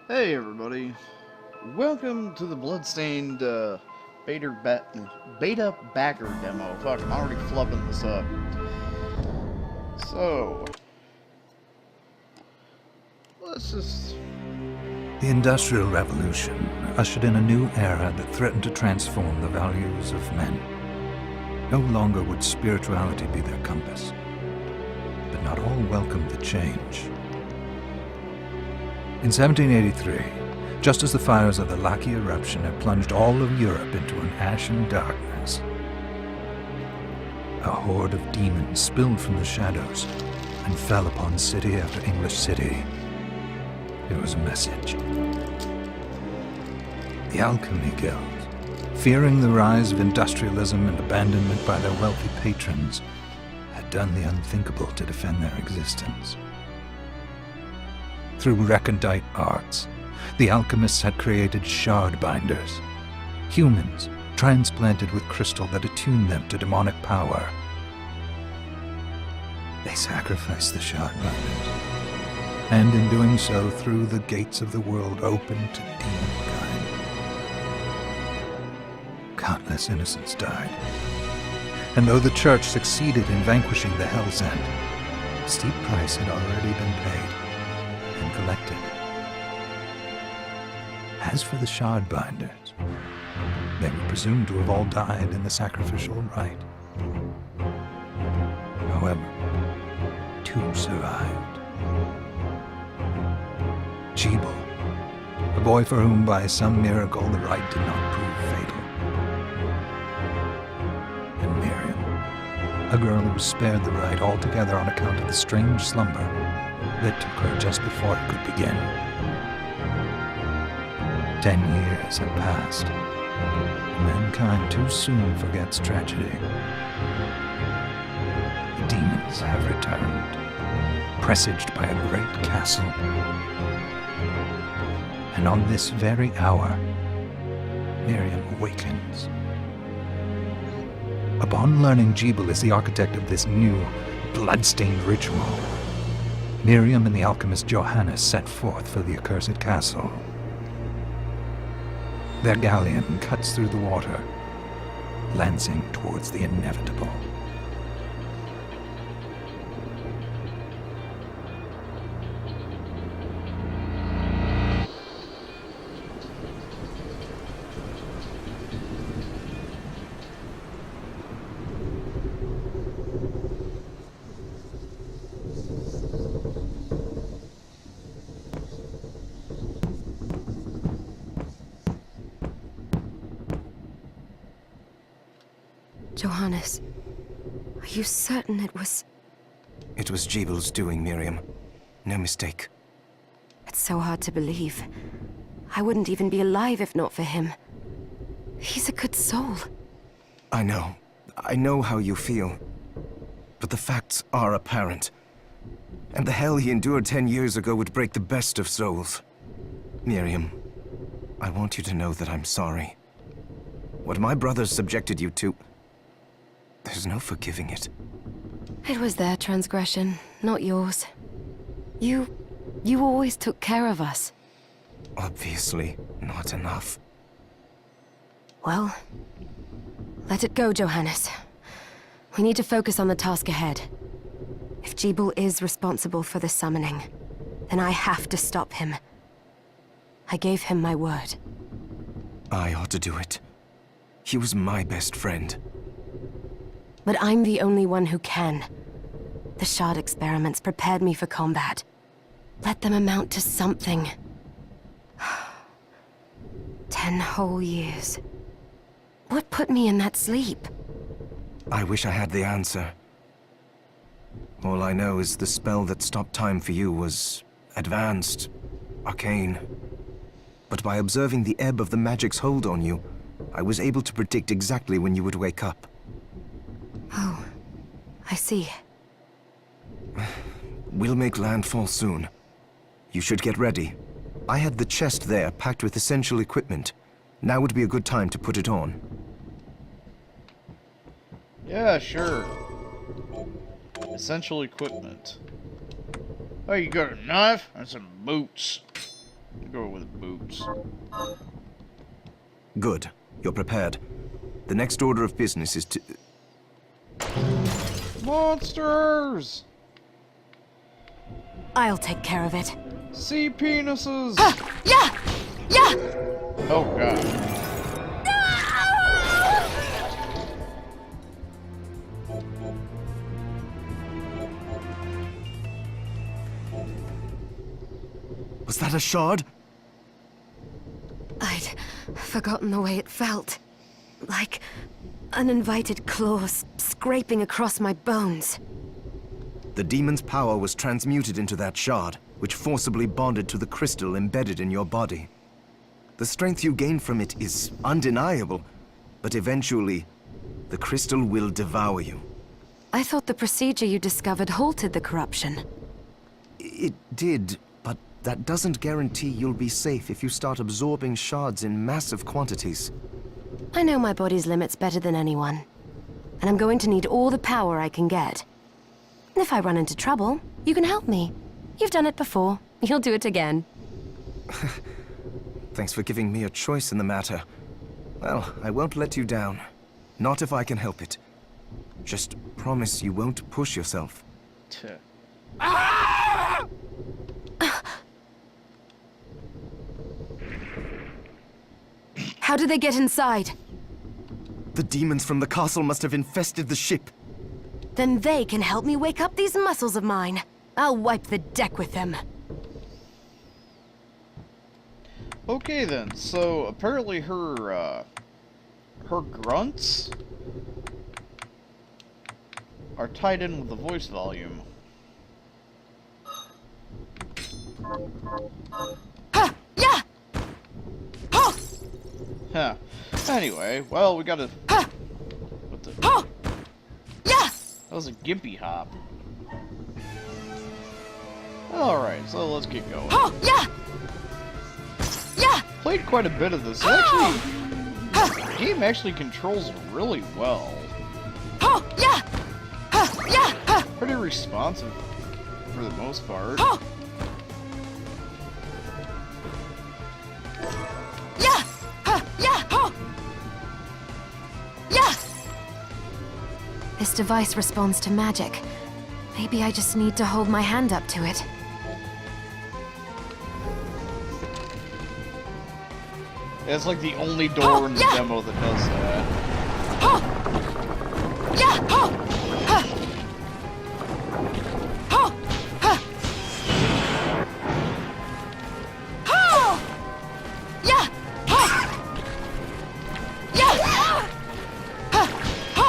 Hey everybody, welcome to the Bloodstained beta backer demo. Fuck, I'm already flubbing this up. So, let's just... The Industrial Revolution ushered in a new era that threatened to transform the values of men. No longer would spirituality be their compass, but not all welcomed the change. In 1783, just as the fires of the Laki eruption had plunged all of Europe into an ashen darkness, a horde of demons spilled from the shadows and fell upon city after English city. It was a message. The Alchemy Guild, fearing the rise of industrialism and abandonment by their wealthy patrons, had done the unthinkable to defend their existence. Through recondite arts, the alchemists had created shard binders, humans transplanted with crystal that attuned them to demonic power. They sacrificed the shard binders, and in doing so threw the gates of the world open to demonkind. Countless innocents died, and though the church succeeded in vanquishing the Hell's End, a steep price had already been paid and collected. As for the shard binders, they were presumed to have all died in the sacrificial rite. However, two survived. Jebel, a boy for whom by some miracle the rite did not prove fatal. And Miriam, a girl who was spared the rite altogether on account of the strange slumber that took her just before it could begin. 10 years have passed. Mankind too soon forgets tragedy. The demons have returned, presaged by a great castle. And on this very hour, Miriam awakens. Upon learning Jebel is the architect of this new, blood-stained ritual, Miriam and the alchemist Johannes set forth for the accursed castle. Their galleon cuts through the water, lancing towards the inevitable. Johannes, are you certain it was... It was Jebel's doing, Miriam. No mistake. It's so hard to believe. I wouldn't even be alive if not for him. He's a good soul. I know. I know how you feel. But the facts are apparent. And the hell he endured 10 years ago would break the best of souls. Miriam, I want you to know that I'm sorry. What my brothers subjected you to... There's no forgiving it. It was their transgression, not yours. You always took care of us. Obviously, not enough. Well, let it go, Johannes. We need to focus on the task ahead. If Jebel is responsible for the summoning, then I have to stop him. I gave him my word. I ought to do it. He was my best friend. But I'm the only one who can. The shard experiments prepared me for combat. Let them amount to something. 10 whole years. What put me in that sleep? I wish I had the answer. All I know is the spell that stopped time for you was advanced, arcane. But by observing the ebb of the magic's hold on you, I was able to predict exactly when you would wake up. Oh, I see. We'll make landfall soon. You should get ready. I had the chest there packed with essential equipment. Now would be a good time to put it on. Yeah, sure. Essential equipment. Oh, you got a knife and some boots. Go with boots. Good. You're prepared. The next order of business is to... Monsters! I'll take care of it. Sea penises! Yeah! Yeah! Oh god. Was that a shard? I'd forgotten the way it felt. Like uninvited claws scraping across my bones. The demon's power was transmuted into that shard, which forcibly bonded to the crystal embedded in your body. The strength you gain from it is undeniable, but eventually, the crystal will devour you. I thought the procedure you discovered halted the corruption. It did, but that doesn't guarantee you'll be safe if you start absorbing shards in massive quantities. I know my body's limits better than anyone. And I'm going to need all the power I can get. If I run into trouble, you can help me. You've done it before. You'll do it again. Thanks for giving me a choice in the matter. Well, I won't let you down. Not if I can help it. Just promise you won't push yourself. Tuh. How did they get inside? The demons from the castle must have infested the ship. Then they can help me wake up these muscles of mine. I'll wipe the deck with them. Okay then, so apparently her grunts are tied in with the voice volume. Ha! Yeah! Ho! Huh. Anyway, well, we gotta... Ha! What the... Ho! Yeah! That was a gimpy hop. Alright, so let's get going. Ho! Yeah! Yeah! Played quite a bit of this. Actually, the game actually controls really well. Ho! Yeah! Ha! Yeah! Ha! Pretty responsive for the most part. Ho! Yeah! Ha! Yeah! Ho! Yeah! This device responds to magic. Maybe I just need to hold my hand up to it. It's like the only door in the demo that does that. Ho! Yeah! Ho! Ha! Ho! Ha! Ho! Yeah! Ho! Yeah! Ha! Ho!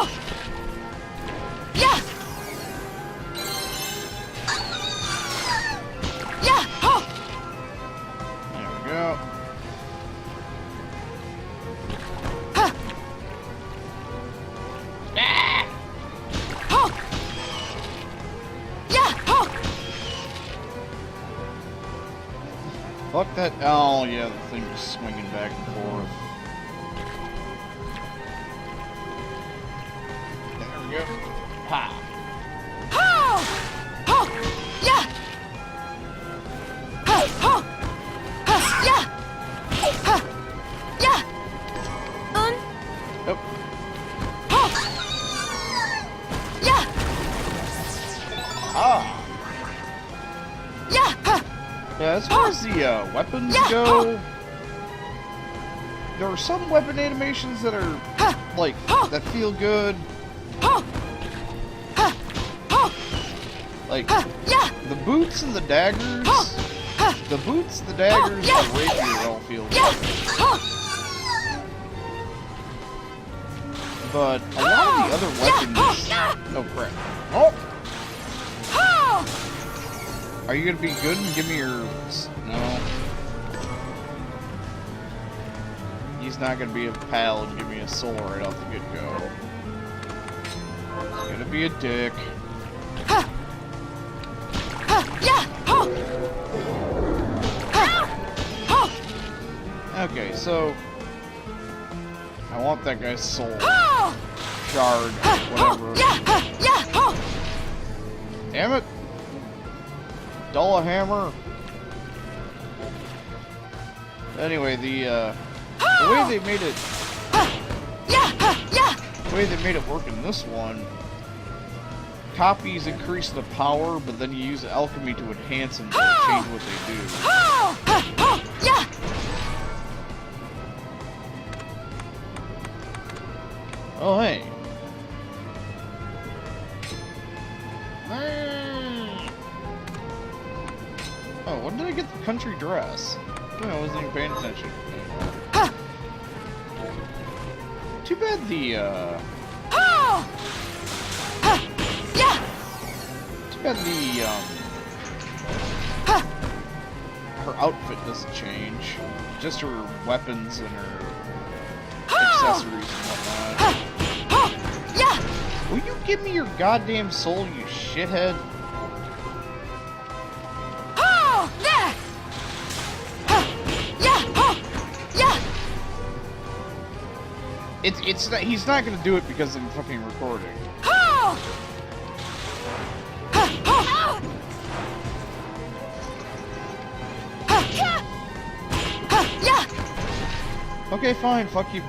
Yeah! Yeah! Ho! There we go. Ho! Yeah! Ho! Fuck that. Oh, yeah, the thing just swinging back and forth. There we go. Ha! Ho! Ho! Yeah! Ho! Ho! Ha! Yeah! Ha! Yeah! Nope. Ho! Yeah! Ah! Yeah! Ha! Yeah, as far as the weapons Yeah. go, there are some weapon animations that are, like, that feel good. Ho! Ha! Ho! Like, Ha! Yeah! the boots and the daggers. Ha! The boots, the daggers, yeah. and the rapier all feel Yeah! good. Ho! But a lot of the other weapons... Oh, crap. Oh! Ho! Are you gonna be good and give me your... No. He's not gonna be a pal and give me a soul right off the get-go. He's gonna be a dick. Ha! Ha! Yeah! Ho! Ha! Ho! Okay, so... I want that guy's soul. Ho! Shard, whatever. Yeah! Ha! Yeah! Ho! Damn it! Dull a hammer. Anyway, the way they made it, the way they made it work in this one, copies increase the power, but then you use alchemy to enhance them to change what they do. Oh, hey. Oh, when did I get the country dress? Oh, I wasn't even paying attention. Too bad the, Too bad the, her outfit doesn't change. Just her weapons and her accessories and whatnot. Will you give me your goddamn soul, you shithead? It's not, he's not gonna do it because I'm fucking recording. Okay, fine, fuck you.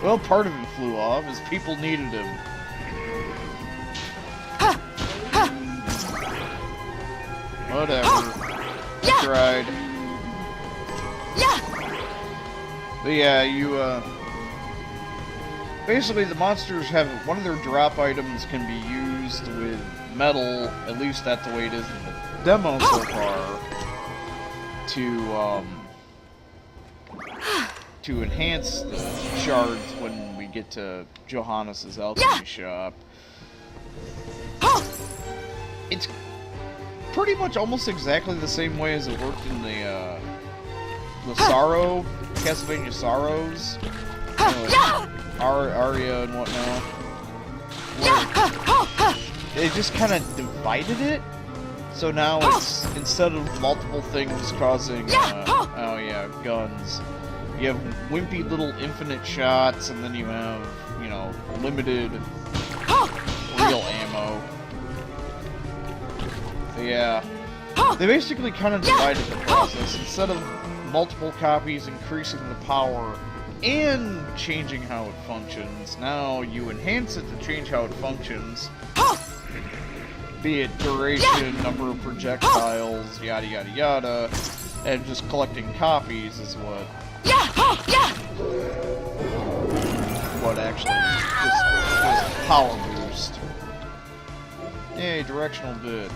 Well, part of him flew off, as people needed him. Whatever. I tried. But yeah, you, basically, the monsters have one of their drop items can be used with metal. At least that's the way it is in the demo so far. To enhance the shards when we get to Johannes's alchemy shop. It's pretty much almost exactly the same way as it worked in the Sorrow, Castlevania Sorrows. Aria and whatnot. Where they just kind of divided it, so now it's, instead of multiple things causing, oh yeah, guns, you have wimpy little infinite shots, and then you have, you know, limited real ammo. But yeah, they basically kind of divided the process. Instead of multiple copies increasing the power and changing how it functions, now you enhance it to change how it functions, be it duration, number of projectiles, yada yada yada, and just collecting copies is what actually just power boost. Yay, directional bit.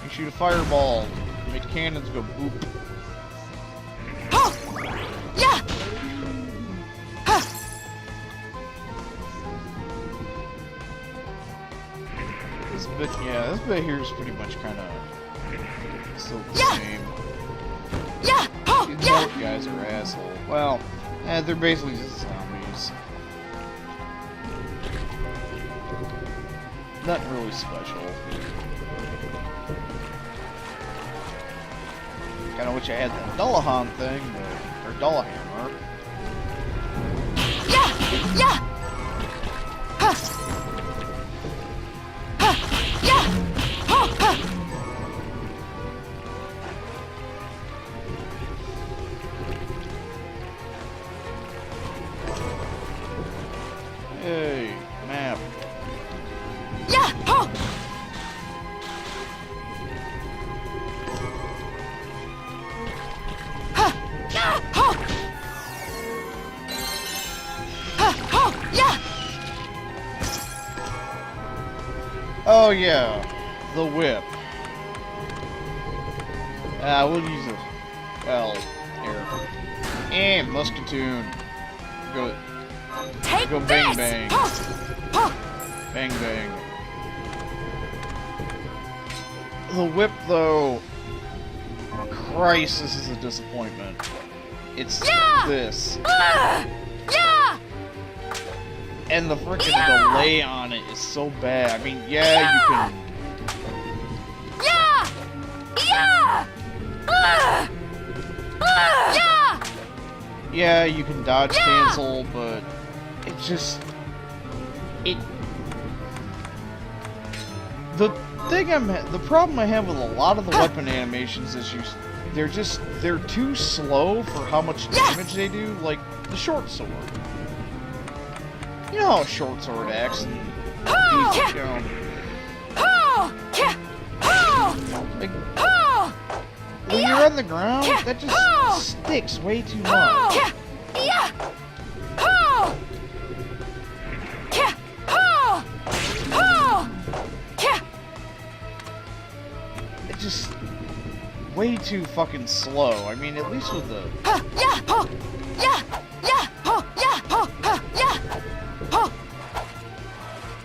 You shoot a fireball, make cannons go boop. This bit, yeah, this bit here is pretty much kind of still the same. These North guys are assholes. Well, they're basically just zombies. Nothing really special. Kinda wish I had that Dullahan thing, or Dullahammer. Hey, map. Oh yeah, the whip. We'll use it. Well, here. And musketoon. Go bang bang. Bang bang. The whip though. Christ, this is a disappointment. It's this. And the freaking delay on it is so bad. I mean, yeah, you can. Yeah, you can dodge cancel, but it just the problem I have with a lot of the weapon animations is they're too slow for how much damage they do, like the short sword. You know how a short sword acts and these, you know, like, when you're on the ground, that just sticks way too much. It's just way too fucking slow. I mean, at least with the...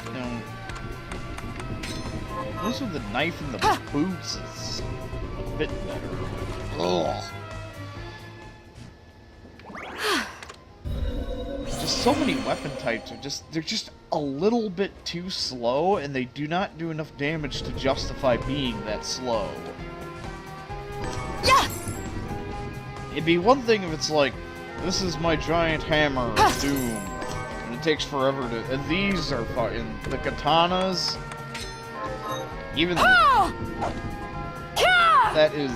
You know, at least with the knife and the boots, it's a bit better. Ugh. Just so many weapon types are they're just a little bit too slow, and they do not do enough damage to justify being that slow. It'd be one thing if it's like, this is my giant hammer of doom, and it takes forever to... And these are fucking... The katanas... Even the... That is...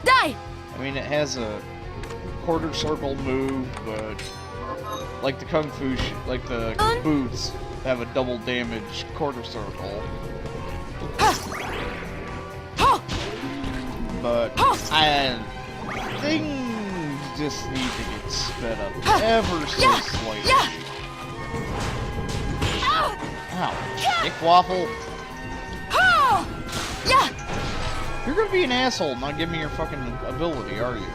Die! I mean, it has a quarter circle move, but... Like the kung fu... like the boots have a double damage quarter circle. But things just need to get sped up ever so slightly. Ow, dick waffle. You're gonna be an asshole and not give me your fucking ability, are you?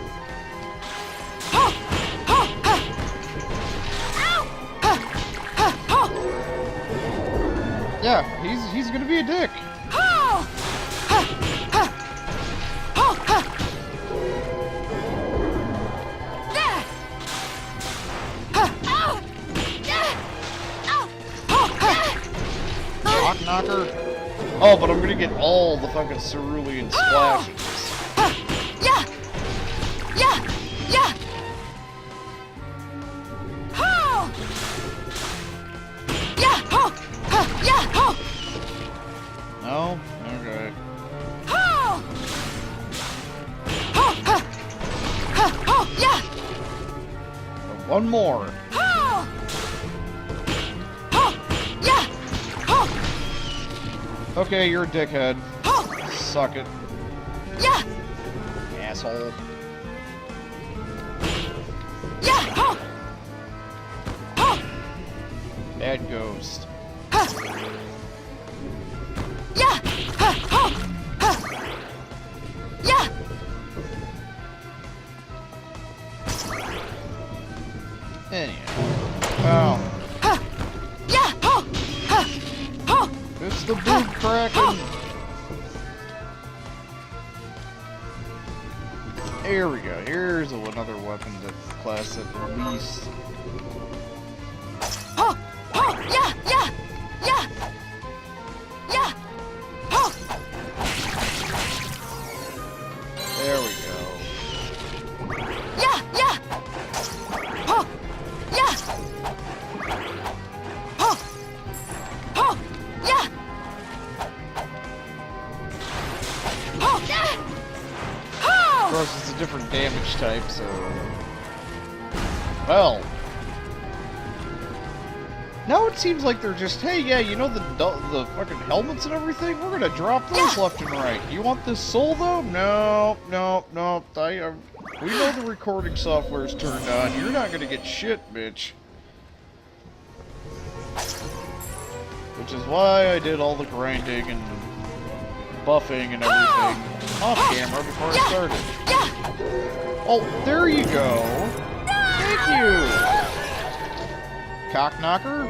Yeah, he's gonna be a dick. Knocker. Oh, but I'm gonna get all the fucking cerulean splashes. No? Okay. One more. Okay, you're a dickhead. Suck it. Asshole. Bad ghost. Anyhow. Well. It's the boot cracking. Here we go. Here's another weapon to class at least. There we go. Of course, it's a different damage type, so... Well... Now it seems like they're just, hey, yeah, you know the fucking helmets and everything? We're gonna drop those left and right. You want this soul, though? No. We know the recording software's turned on. You're not gonna get shit, bitch. Which is why I did all the grinding and buffing and everything off camera before I started. Oh, there you go. Thank you. Cock knocker?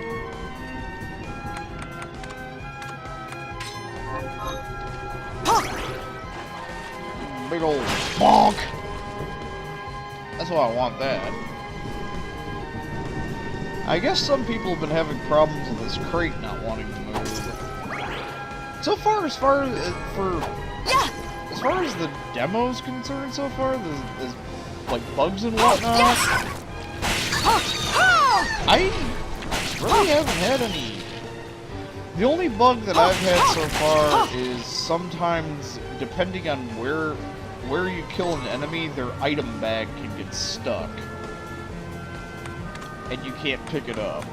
Big old bonk. That's why I want that. I guess some people have been having problems with this crate not wanting to move. So far, as far as the demo's concerned, so far, there's like bugs and whatnot. I really haven't had any The only bug that I've had so far is sometimes, depending on where you kill an enemy, their item bag can get stuck. And you can't pick it up.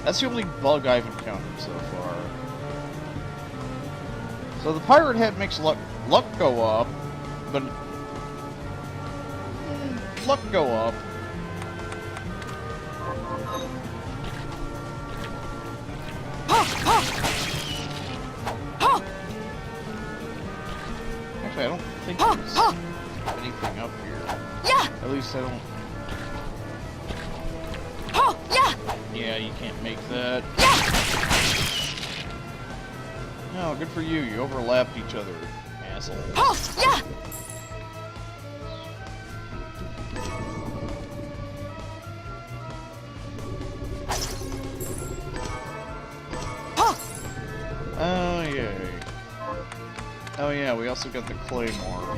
That's the only bug I've encountered so far. So the pirate hat makes luck go up, but... luck go up. Actually, I don't think there's anything up here. Yeah. At least I don't... Yeah, you can't make that. No, good for you. You overlapped each other, asshole. Oh, yay. Oh, yeah, we also got the claymore.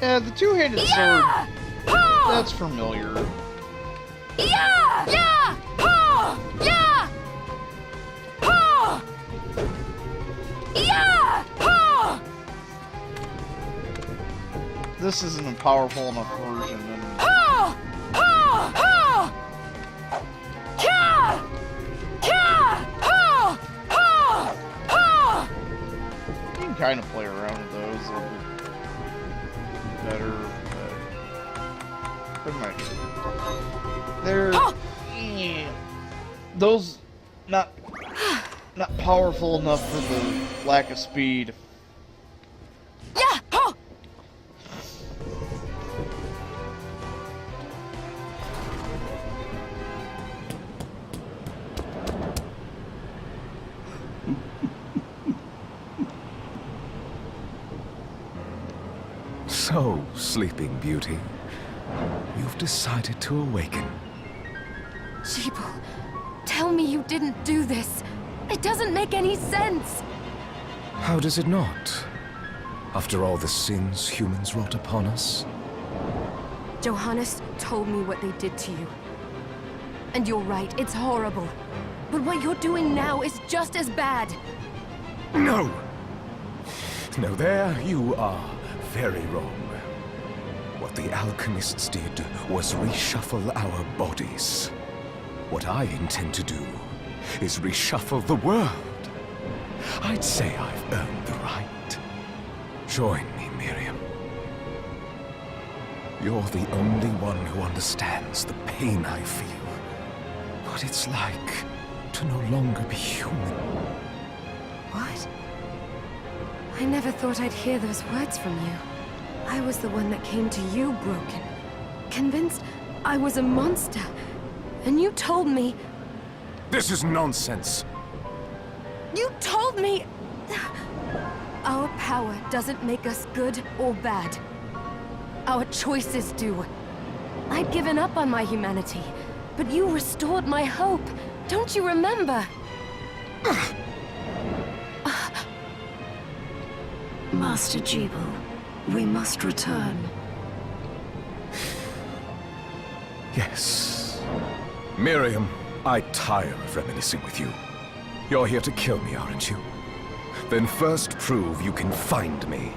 Yeah, the two-handed sword, that's familiar. This isn't a powerful enough version, and... you can kind of play around with those a little bit better, but pretty much. They're... those... not powerful enough for the lack of speed. So, Sleeping Beauty, you've decided to awaken. Jeeble, tell me you didn't do this. It doesn't make any sense. How does it not? After all the sins humans wrought upon us? Johannes told me what they did to you. And you're right, it's horrible. But what you're doing now is just as bad. No! No, there you are very wrong. What the alchemists did was reshuffle our bodies. What I intend to do is reshuffle the world. I'd say I've earned the right. Join me, Miriam. You're the only one who understands the pain I feel. What it's like to no longer be human. What? I never thought I'd hear those words from you. I was the one that came to you broken, convinced I was a monster. And you told me... This is nonsense! You told me... Our power doesn't make us good or bad. Our choices do. I'd given up on my humanity, but you restored my hope. Don't you remember? Master Jeeble, we must return. Yes. Miriam, I tire of reminiscing with you. You're here to kill me, aren't you? Then first prove you can find me.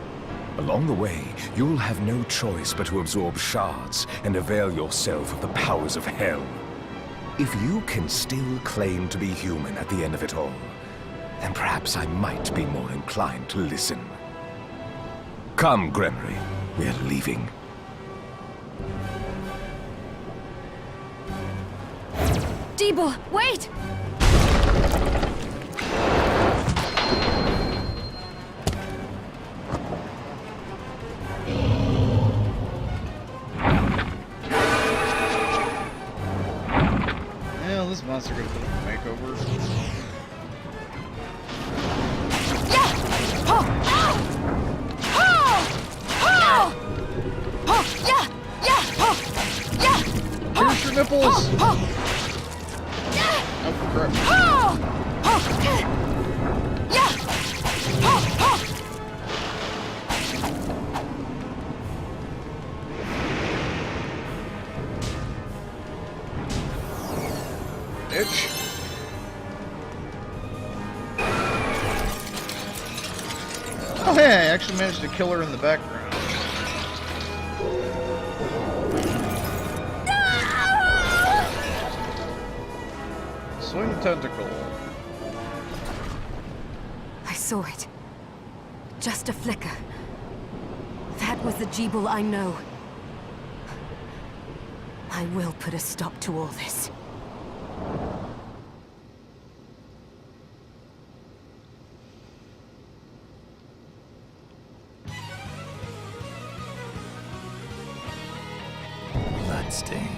Along the way, you'll have no choice but to absorb shards and avail yourself of the powers of hell. If you can still claim to be human at the end of it all, then perhaps I might be more inclined to listen. Come, Gremory. We're leaving. Jeeble, wait! Well, this monster gonna put a makeover. Pierce your nipples! Oh, crap. bitch. Oh hey, I actually managed to kill her in the background. Swing tentacle. I saw it. Just a flicker. That was the Jeeble I know. I will put a stop to all this. Bloodstained.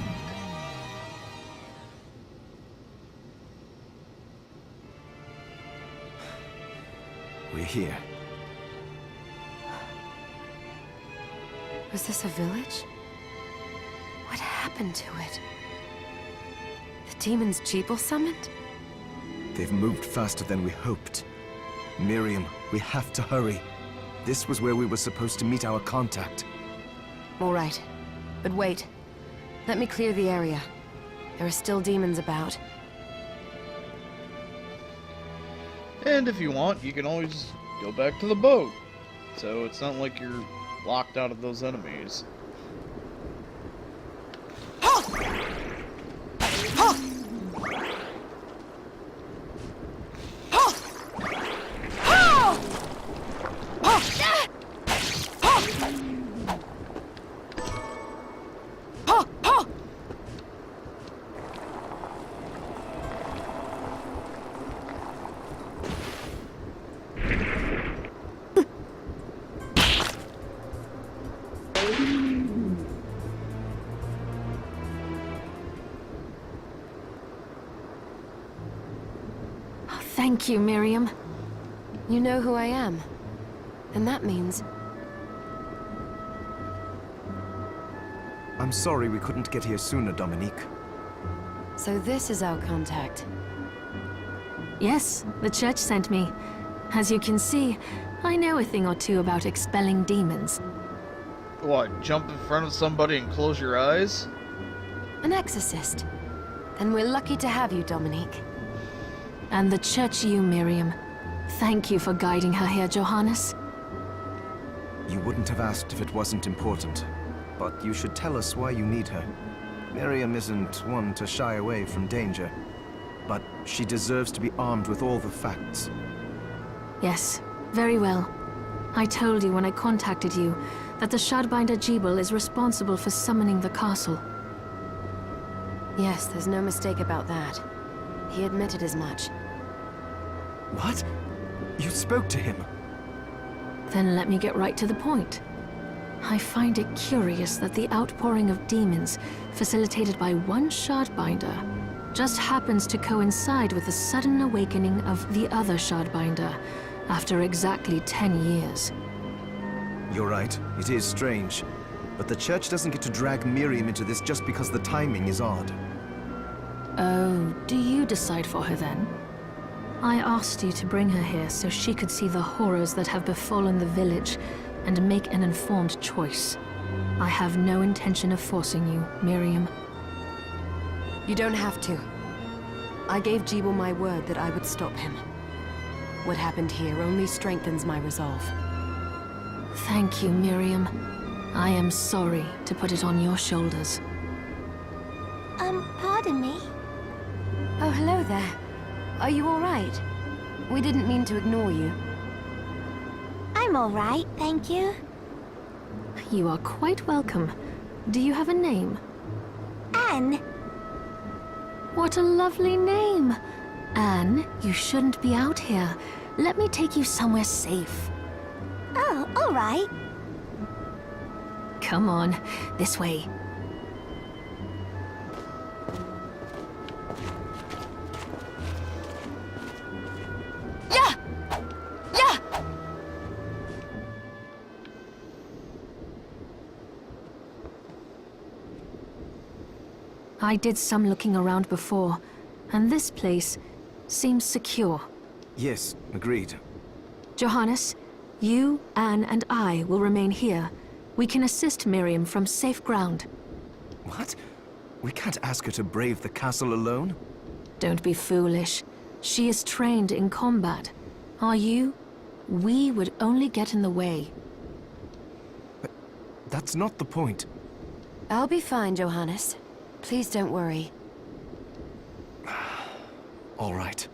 We're here. Was this a village? What happened to it? The demons Jeeble summoned? They've moved faster than we hoped. Miriam, we have to hurry. This was where we were supposed to meet our contact. All right. But wait. Let me clear the area. There are still demons about. And if you want, you can always go back to the boat. So it's not like you're locked out of those enemies. Thank you, Miriam. You know who I am. And that means... I'm sorry we couldn't get here sooner, Dominique. So this is our contact. Yes, the church sent me. As you can see, I know a thing or two about expelling demons. What, jump in front of somebody and close your eyes? An exorcist. And we're lucky to have you, Dominique. And the church you, Miriam. Thank you for guiding her here, Johannes. You wouldn't have asked if it wasn't important. But you should tell us why you need her. Miriam isn't one to shy away from danger. But she deserves to be armed with all the facts. Yes, very well. I told you when I contacted you that the Shardbinder Jeeble is responsible for summoning the castle. Yes, there's no mistake about that. He admitted as much. What? You spoke to him? Then let me get right to the point. I find it curious that the outpouring of demons, facilitated by one Shardbinder, just happens to coincide with the sudden awakening of the other Shardbinder, after exactly 10 years. You're right, it is strange. But the church doesn't get to drag Miriam into this just because the timing is odd. Oh, do you decide for her then? I asked you to bring her here so she could see the horrors that have befallen the village and make an informed choice. I have no intention of forcing you, Miriam. You don't have to. I gave Jeeble my word that I would stop him. What happened here only strengthens my resolve. Thank you, Miriam. I am sorry to put it on your shoulders. Pardon me? Oh, hello there. Are you all right? We didn't mean to ignore you. I'm all right, thank you. You are quite welcome. Do you have a name? Anne. What a lovely name! Anne, you shouldn't be out here. Let me take you somewhere safe. Oh, all right. Come on, this way. Yeah! Yeah! I did some looking around before, and this place seems secure. Yes, agreed. Johannes, you, Anne, and I will remain here. We can assist Miriam from safe ground. What? We can't ask her to brave the castle alone? Don't be foolish. She is trained in combat. Are you? We would only get in the way. That's not the point. I'll be fine, Johannes. Please don't worry. All right.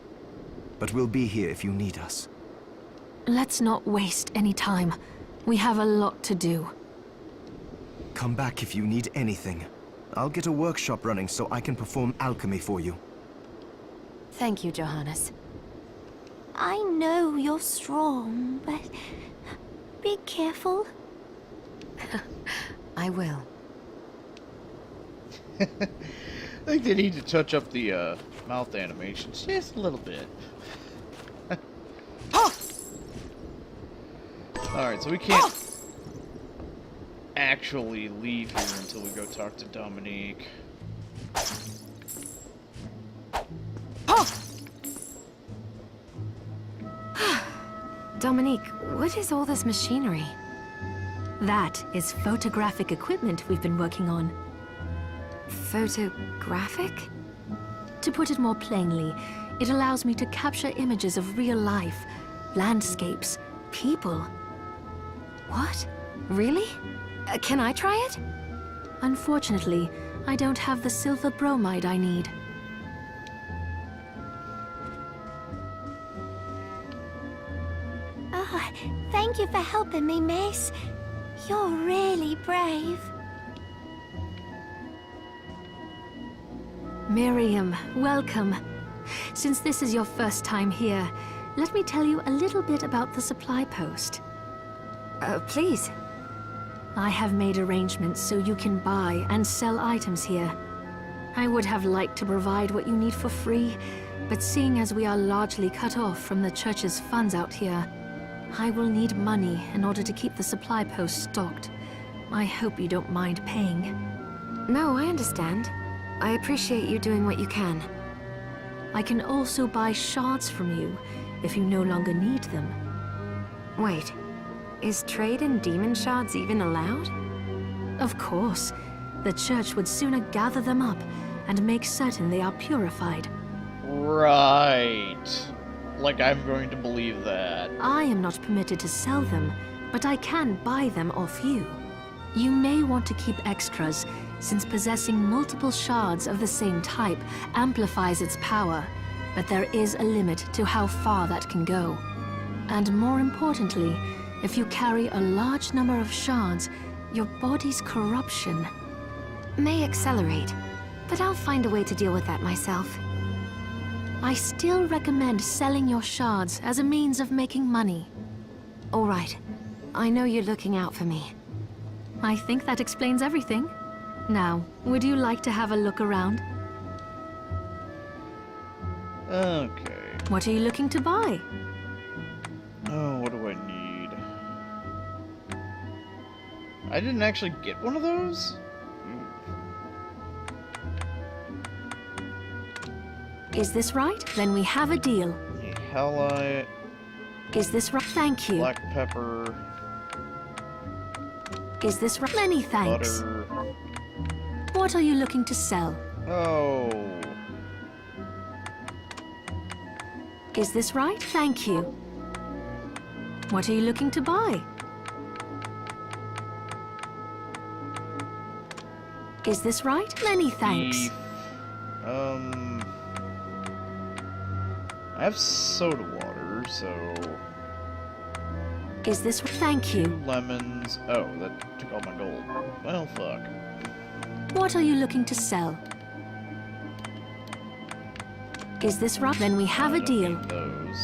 But we'll be here if you need us. Let's not waste any time. We have a lot to do. Come back if you need anything. I'll get a workshop running so I can perform alchemy for you. Thank you, Johannes. I know you're strong, but be careful. I will. I think they need to touch up the mouth animations just a little bit. Alright, so we can't actually leave here until we go talk to Dominique. Dominique, what is all this machinery? That is photographic equipment we've been working on. Photographic? To put it more plainly, it allows me to capture images of real life, landscapes, people. What? Really? Can I try it? Unfortunately, I don't have the silver bromide I need. Oh, thank you for helping me, miss. You're really brave. Miriam, welcome. Since this is your first time here, let me tell you a little bit about the supply post. Please. I have made arrangements so you can buy and sell items here. I would have liked to provide what you need for free, but seeing as we are largely cut off from the church's funds out here, I will need money in order to keep the supply post stocked. I hope you don't mind paying. No, I understand. I appreciate you doing what you can. I can also buy shards from you if you no longer need them. Wait, is trade in demon shards even allowed? Of course. The church would sooner gather them up and make certain they are purified. Right. Like I'm going to believe that. I am not permitted to sell them, but I can buy them off you. You may want to keep extras, since possessing multiple shards of the same type amplifies its power, but there is a limit to how far that can go. And more importantly, if you carry a large number of shards, your body's corruption May accelerate, but I'll find a way to deal with that myself. I still recommend selling your shards as a means of making money. All right. I know you're looking out for me. I think that explains everything. Now, would you like to have a look around? Okay. What are you looking to buy? Oh, what do I need? I didn't actually get one of those? Is this right? Then we have a deal. Halite, Is this right? Thank you. black pepper, Is this right? Many thanks. butter. What are you looking to sell? Oh. Is this right? Thank you. What are you looking to buy? Is this right? Many thanks. Beef. I have soda water, so Is this right? Thank 2 you. lemons. Oh, that took all my gold. Well, fuck. What are you looking to sell? Is this right? Then we have I a don't deal. need those.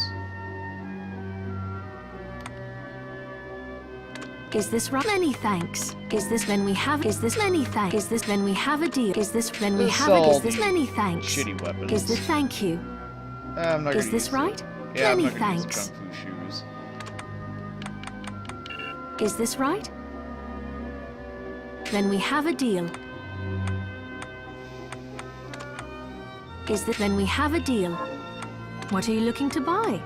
Is this right? Many thanks. Is this then we have? Is this many thanks? Is this then we have a deal? Is this then we This have it? all Is this these many thanks? Shitty weapons. Is this thank you? I'm not Is gonna this use right? the- Yeah, Many I'm not gonna use the thanks. Kung Fu shoes. Is this right? Then we have a deal. Is this then we have a deal? What are you looking to buy?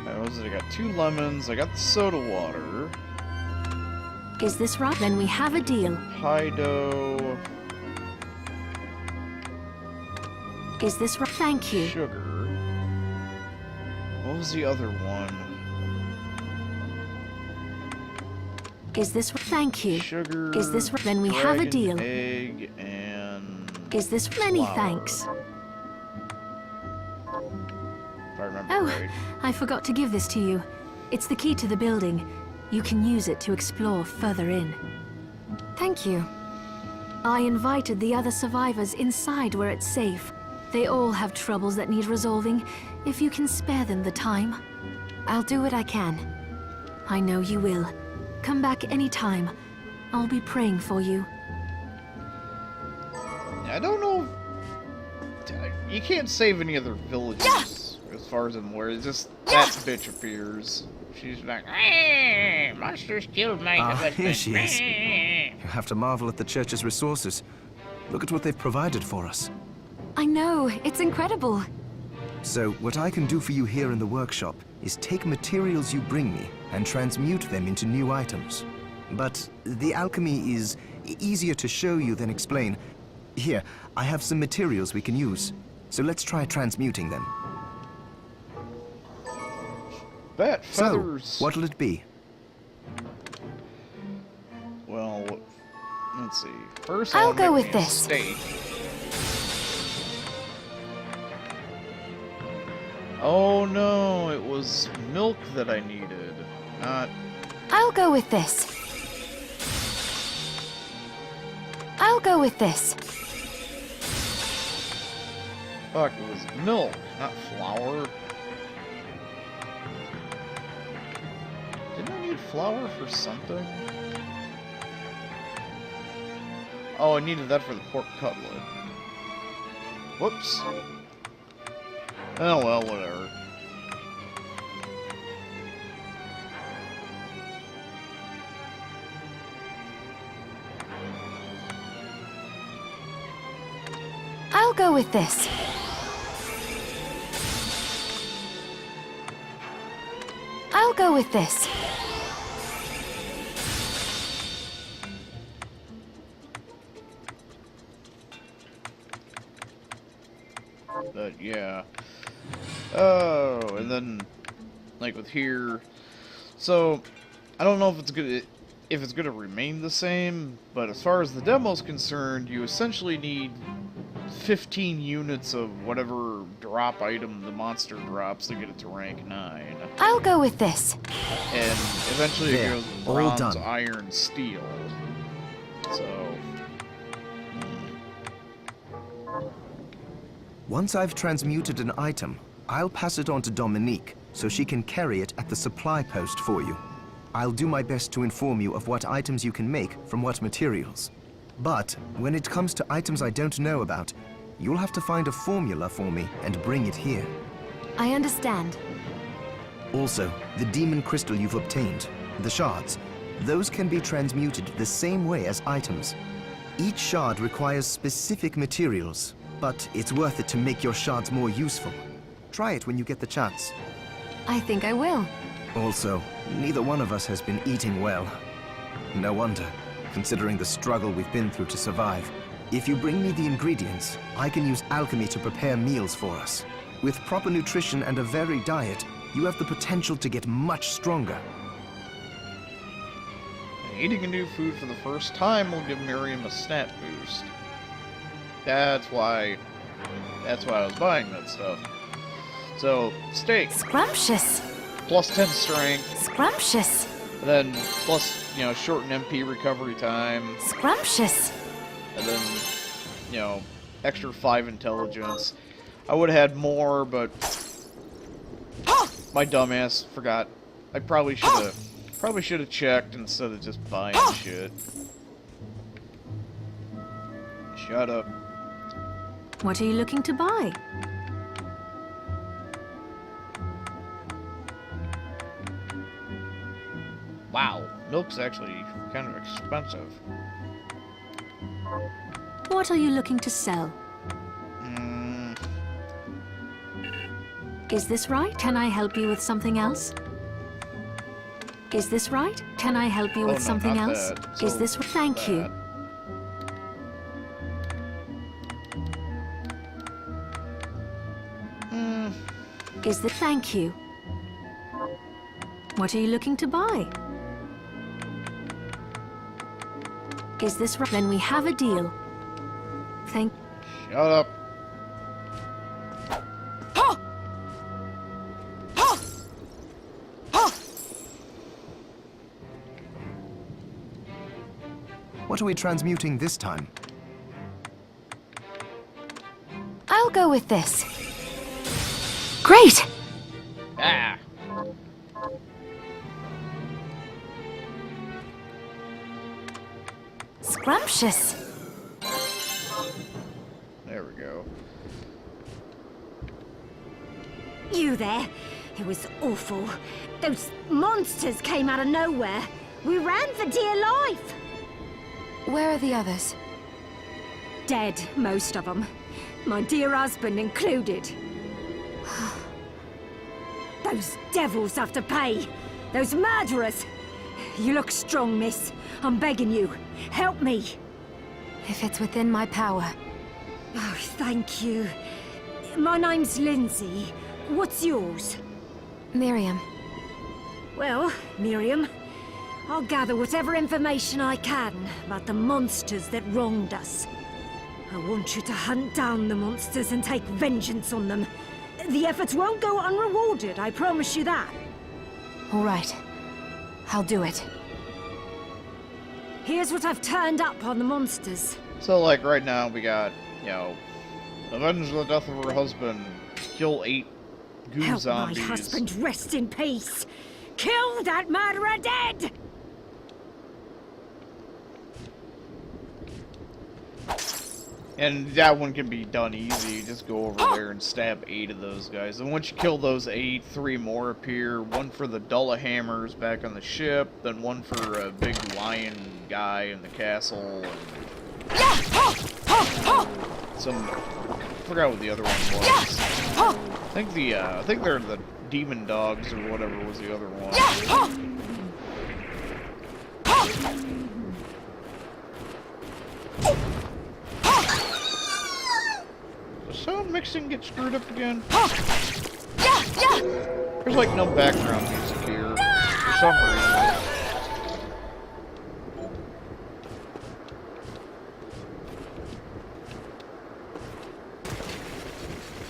What was it? I got 2 lemons. I got the soda water. Is this right? Then we have a deal. Pie dough. Is this right? Thank you. Sugar. What was the other one? Is this right? Thank you. Sugar. Is this right? Then we have a dragon deal. Egg and. Is this many flour, thanks? If I remember Oh, right. I forgot to give this to you. It's the key to the building. You can use it to explore further in. Thank you. I invited the other survivors inside where it's safe. They all have troubles that need resolving, if you can spare them the time. I'll do what I can. I know you will. Come back anytime. I'll be praying for you. I don't know. You can't save any other villages, as far as I'm aware. It's just that bitch appears. She's like, "Hey, monsters killed my husband." Here she is. You have to marvel at the church's resources. Look at what they've provided for us. I know, it's incredible. So, what I can do for you here in the workshop is take materials you bring me and transmute them into new items. But the alchemy is easier to show you than explain. Here, I have some materials we can use. So let's try transmuting them. Bat feathers. So, what'll it be? Well, let's see. First, I'll I'll go make with me a this. steak. Oh no, it was milk that I needed, not. I'll go with this. I'll go with this. Fuck, it was milk, not flour. Didn't I need flour for something? Oh, I needed that for the pork cutlet. Whoops. Oh well, whatever. I'll go with this. I'll go with this. But yeah. Oh, and then like with here, so I don't know if it's gonna remain the same, but as far as the demo's concerned, you essentially need 15 units of whatever drop item the monster drops to get it to rank 9. I'll go with this. And eventually There, it goes all bronze, done. iron, steel. So Once I've transmuted an item, I'll pass it on to Dominique, so she can carry it at the supply post for you. I'll do my best to inform you of what items you can make from what materials. But when it comes to items I don't know about, you'll have to find a formula for me and bring it here. I understand. Also, the demon crystal you've obtained, the shards, those can be transmuted the same way as items. Each shard requires specific materials, but it's worth it to make your shards more useful. Try it when you get the chance. I think I will. Also, neither one of us has been eating well. No wonder, considering the struggle we've been through to survive. If you bring me the ingredients, I can use alchemy to prepare meals for us. With proper nutrition and a varied diet, you have the potential to get much stronger. eating a new food for the first time will give Miriam a stat boost. That's why I was buying that stuff. So, steak, Scrumptious. plus 10 strength, Scrumptious. and then plus, shorten MP recovery time, Scrumptious. and then, extra 5 intelligence. I would have had more, but my dumbass forgot. I probably should have checked instead of just buying shit. Shut up. What are you looking to buy? Wow, milk's actually kind of expensive. What are you looking to sell? Is this right? Can I help you with something else? Is this right? Can I help you Oh, with no, something not else? that. Is So, this... Thank you. Is the thank you? What are you looking to buy? Is this right? Then we have a deal. Thank. Shut up. What are we transmuting this time? I'll go with this. Great! Ah. Scrumptious. There we go. You there? It was awful. Those monsters came out of nowhere. We ran for dear life. Where are the others? Dead, most of them. My dear husband included. Those devils have to pay. Those murderers. You look strong, miss. I'm begging you. Help me. If it's within my power. Oh, thank you. My name's Lindsay. What's yours? Miriam. Well, Miriam, I'll gather whatever information I can about the monsters that wronged us. I want you to hunt down the monsters and take vengeance on them. The efforts won't go unrewarded, I promise you that. All right. I'll do it. Here's what I've turned up on the monsters. So, like, right now we got, you know, avenge the death of her husband, kill 8 goo Help zombies. my husband rest in peace. Kill that murderer dead! And that one can be done easy. Just go over there and stab 8 of those guys. And once you kill those 8, 3 more appear. One for the Dullahammers back on the ship, then one for a big lion guy in the castle. And some, I forgot what the other one was. I think they're the demon dogs or whatever was the other one. Sound mixing get screwed up again? There's like no background music here for some reason.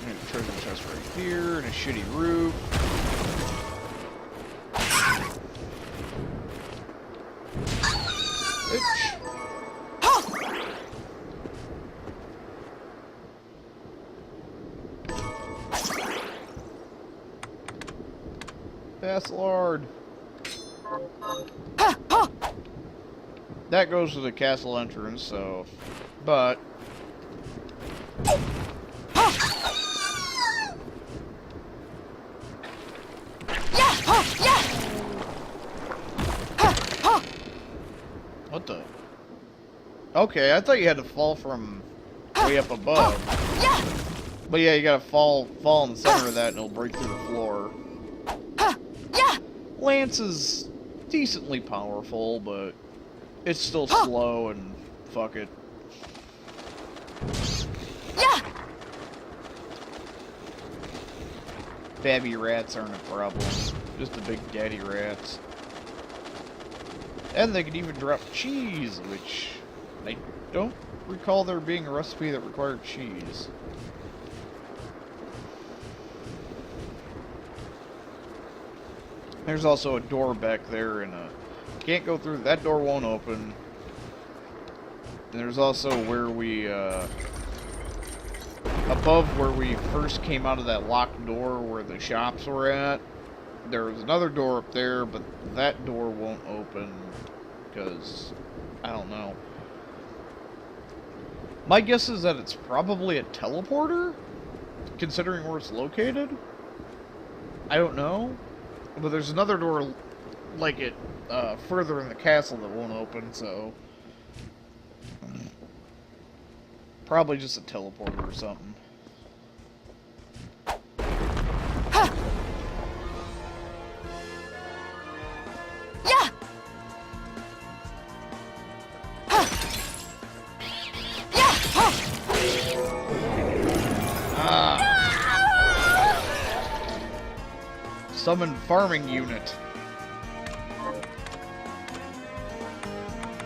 And a treasure chest right here, and a shitty roof. Bitch. Fast Lord. That goes to the castle entrance, so. But. What the? Okay, I thought you had to fall from way up above. But yeah, you gotta fall in the center of that and it'll break through the floor. Lance is decently powerful, but it's still slow and fuck it. Babby rats aren't a problem, just the big daddy rats. And they can even drop cheese, which I don't recall there being a recipe that required cheese. There's also a door back there, and can't go through. That door won't open. And there's also where we, above where we first came out of that locked door where the shops were at. There was another door up there, but that door won't open because, I don't know. My guess is that it's probably a teleporter, considering where it's located. I don't know. But there's another door like it further in the castle that won't open, so probably just a teleporter or something. summon farming unit.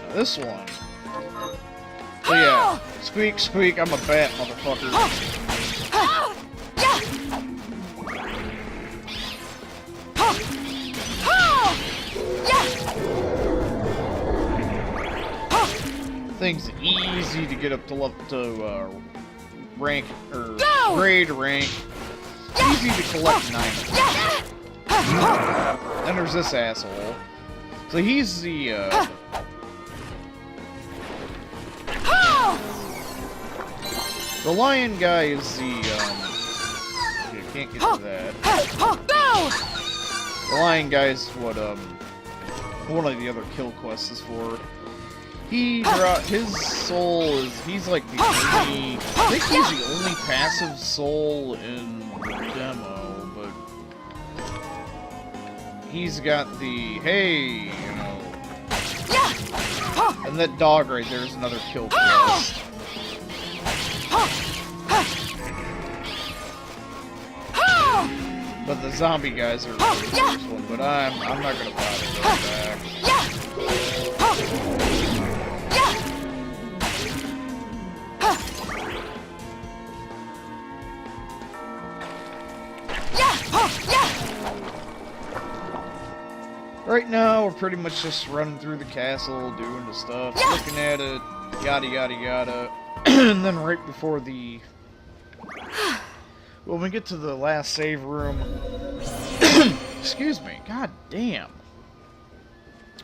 Now this one. So yeah, squeak, squeak, I'm a bat, motherfucker. Thing's easy to get up to rank, or grade rank. Easy to collect 9. Then there's this asshole. So he's the, the lion guy is the, you can't get to that. The lion guy is what, one of the other kill quests is for. His soul is, he's like the only, I think he's the only passive soul in the demo, but he's got the, hey, you know, and that dog right there is another kill quest. But the zombie guys are the first one, but I'm not gonna bother going back. Right now, we're pretty much just running through the castle, doing the stuff, looking at it, yada yada yada. And then right before the... when we get to the last save room... excuse me, god damn.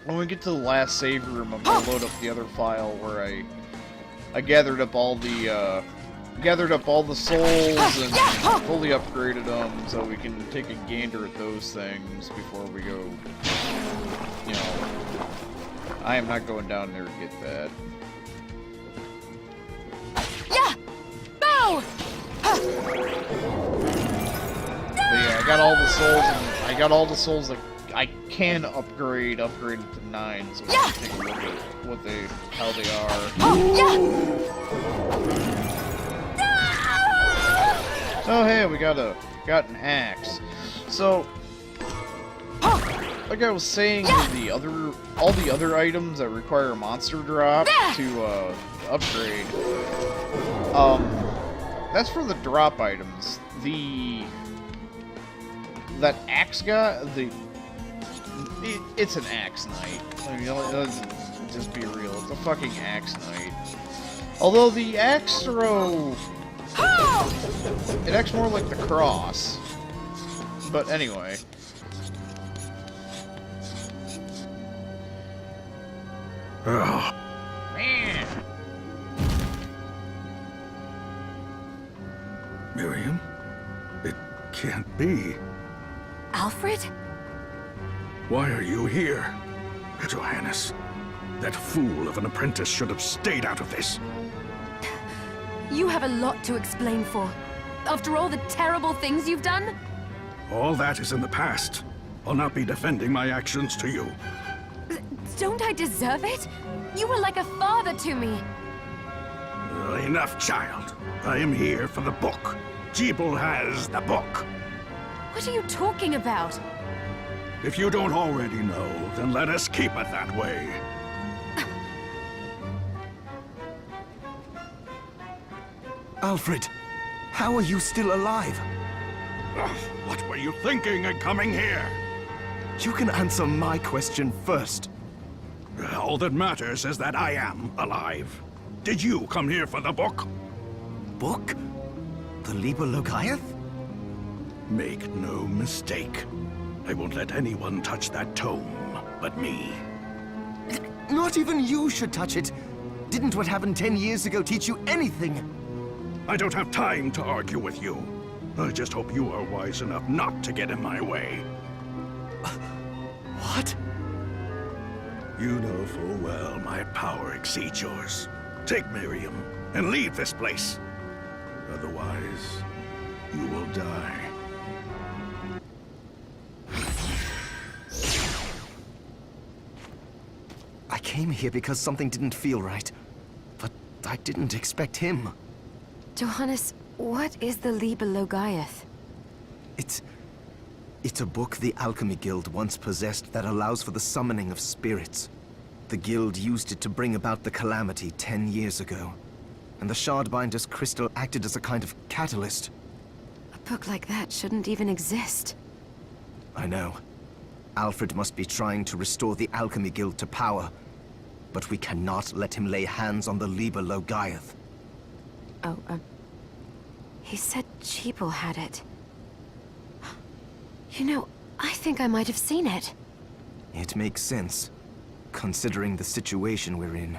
When we get to the last save room, I'm gonna load up the other file where I gathered up all the, souls and fully upgraded them, so we can take a gander at those things before we go, you know, I am not going down there to get that. But yeah, I got all the souls, and I got all the souls that I can upgrade to 9, so we can take a look at how they are. Oh hey, we got an axe. So, like I was saying, with all the other items that require a monster drop to upgrade, that's for the drop items. That axe guy, it's an axe knight. I mean, let's just be real, it's a fucking axe knight. Although the axe throw, it acts more like the cross. But anyway. Oh. Man. Miriam? It can't be. Alfred? Why are you here? Johannes, that fool of an apprentice should have stayed out of this. You have a lot to explain for. After all the terrible things you've done? All that is in the past. I'll not be defending my actions to you. Don't I deserve it? You were like a father to me. Enough, child. I am here for the book. Jeeble has the book. What are you talking about? If you don't already know, then let us keep it that way. Alfred, how are you still alive? What were you thinking in coming here? You can answer my question first. All that matters is that I am alive. Did you come here for the book? Book? The Liber Logaeth? Make no mistake. I won't let anyone touch that tome but me. Not even you should touch it. Didn't what happened 10 years ago teach you anything? I don't have time to argue with you. I just hope you are wise enough not to get in my way. What? You know full well my power exceeds yours. Take Miriam and leave this place. Otherwise, you will die. I came here because something didn't feel right. But I didn't expect him. Johannes, what is the Liber Logaeth? It's a book the Alchemy Guild once possessed that allows for the summoning of spirits. The Guild used it to bring about the calamity 10 years ago. And the Shardbinder's crystal acted as a kind of catalyst. A book like that shouldn't even exist. I know. Alfred must be trying to restore the Alchemy Guild to power. But we cannot let him lay hands on the Liber Logaeth. Oh, he said Jeeble had it. You know, I think I might have seen it. It makes sense, considering the situation we're in.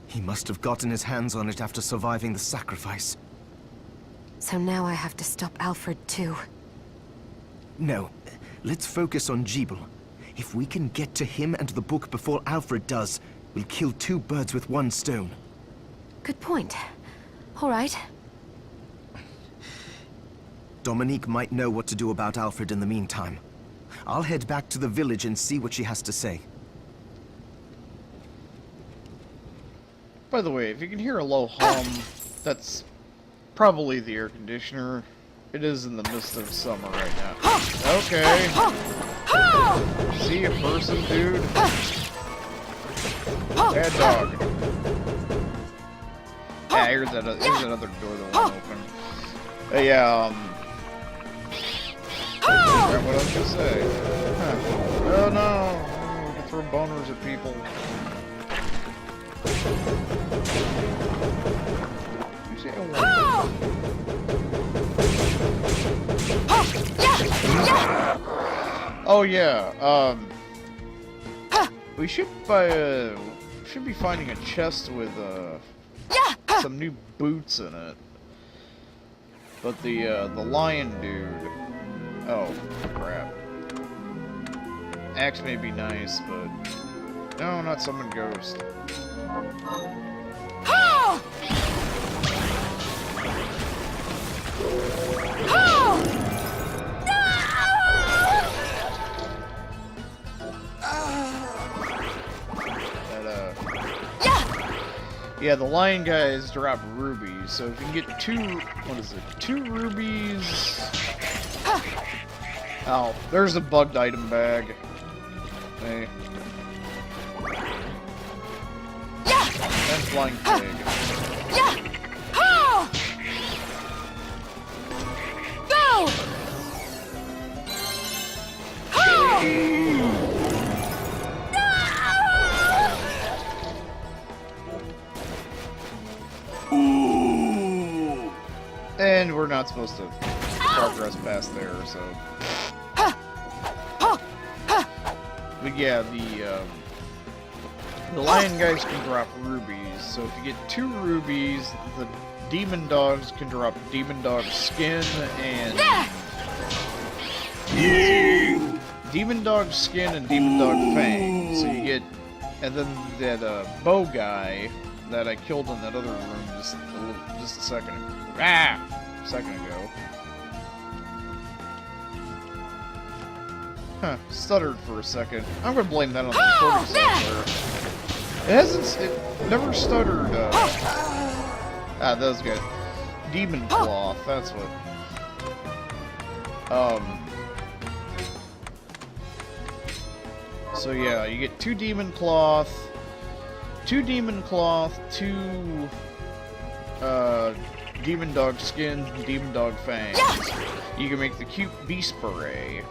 He must have gotten his hands on it after surviving the sacrifice. So now I have to stop Alfred too. No, let's focus on Jeeble. If we can get to him and the book before Alfred does, we'll kill 2 birds with 1 stone. Good point. All right. Dominique might know what to do about Alfred in the meantime. I'll head back to the village and see what she has to say. By the way, if you can hear a low hum, that's probably the air conditioner. It is in the midst of summer right now. Okay. See a person, dude? Bad dog. Yeah, here's that other door that won't open. Yeah, forgot what I was gonna say. Huh. Oh no! We can throw boners at people. You say oh yeah, we should be finding a chest with some new boots in it. But the lion dude. Oh crap. Axe may be nice, but no, not summon ghost. Yeah, the lion guys drop rubies, so if you can get 2 rubies... Oh, there's a bugged item bag. Hey. And flying pig. And we're not supposed to progress past there, so... But yeah, the lion guys can drop rubies, so if you get 2 rubies, the demon dogs can drop demon dog skin and... Demon dog skin and demon dog fang, so you get... And then that bow guy that I killed in that other room just a second ago. Huh, stuttered for a second. I'm gonna blame that on the recording software. It never stuttered, that was good. Demon cloth, that's what. So yeah, you get 2 demon cloth, 2 demon cloth, 2, demon dog skin, demon dog fangs. You can make the cute beast beret.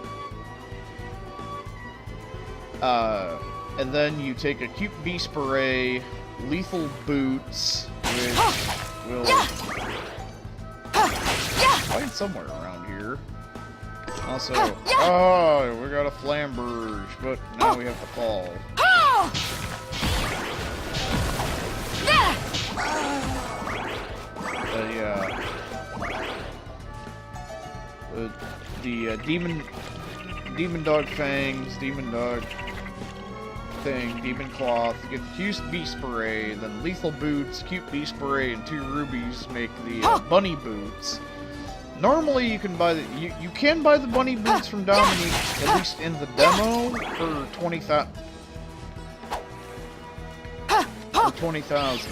And then you take a cute beast beret, lethal boots, which will find somewhere around here. Also, oh, we got a flamberge, but now we have to fall. Yeah. The demon dog fangs, demon dog thing, demon cloth, you get the cute beast beret, then lethal boots, cute beast beret, and 2 rubies make the bunny boots. Normally you can buy you can buy the bunny boots from Dominique, at least in the demo, for 20,000. For 20,000.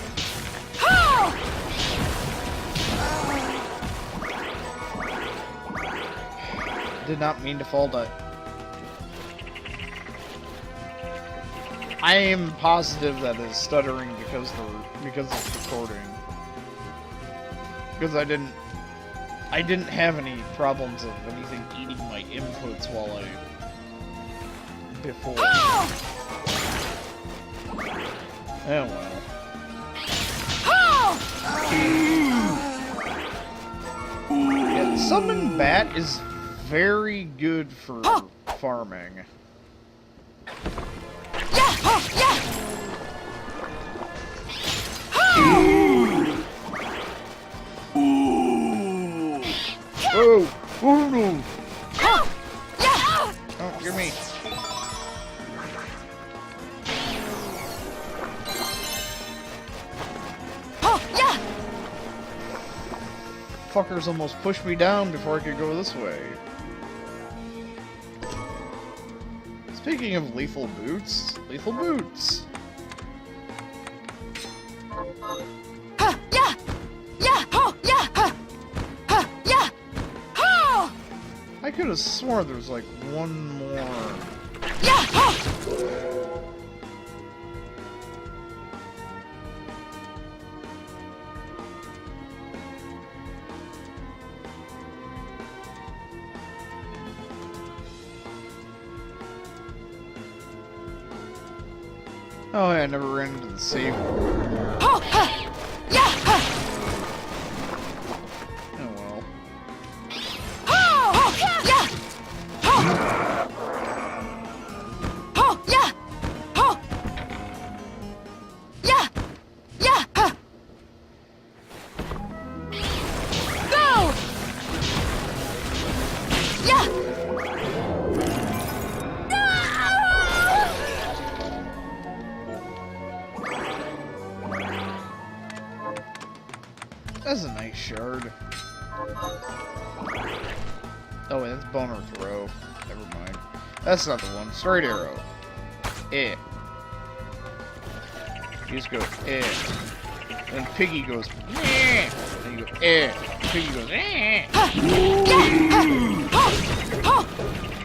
Did not mean to fall down. I am positive that is stuttering because it's recording. Because I didn't have any problems of anything eating my inputs while before. Oh well. Yeah, summon bat is very good for farming. Oh! Oh no! Oh, you're me. Fuckers almost pushed me down before I could go this way. Speaking of lethal boots, I could have sworn there was like one more. Oh, yeah, I never ran into the save room. Oh well. That's a nice shard. Oh wait, that's boner throw. Never mind. That's not the one. Straight arrow. Eh. You just go eh. And Piggy goes eh. And you go eh. Piggy goes eh.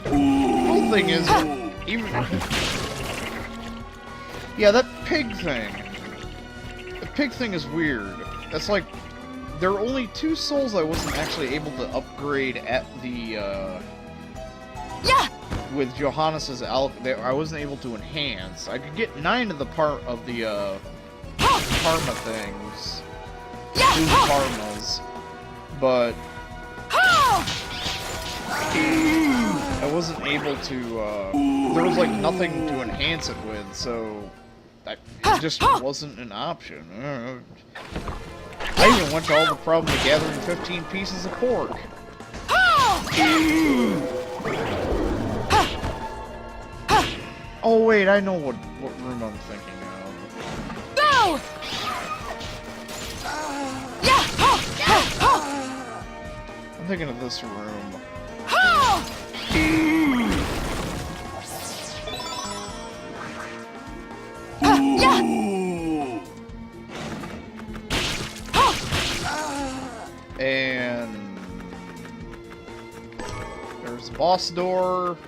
The whole thing is even. Yeah, that pig thing. The pig thing is weird. That's like. There are only 2 souls I wasn't actually able to upgrade at the, with Johannes's I wasn't able to enhance. I could get 9 of the part of the, karma things. Blue karmas. But... I wasn't able to, there was, like, nothing to enhance it with, so... It just wasn't an option. I even went to all the problem of gathering 15 pieces of pork. Oh wait, I know what room I'm thinking of. No! I'm thinking of this room. And there's the boss door.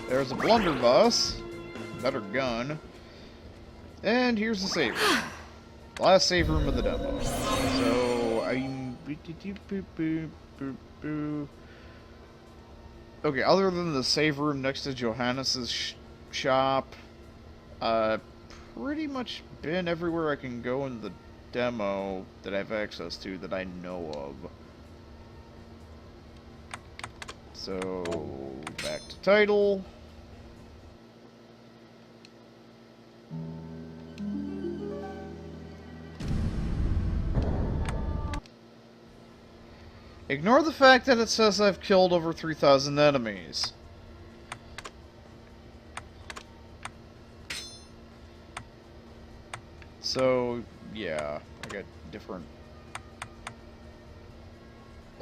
There's a blunderbuss. Better gun. And here's the save room. Last save room of the demo. So I'm okay, other than the save room next to Johannes's shop, pretty much been everywhere I can go in the demo that I have access to that I know of. So, back to title. Ignore the fact that it says I've killed over 3,000 enemies. So, yeah, I got different...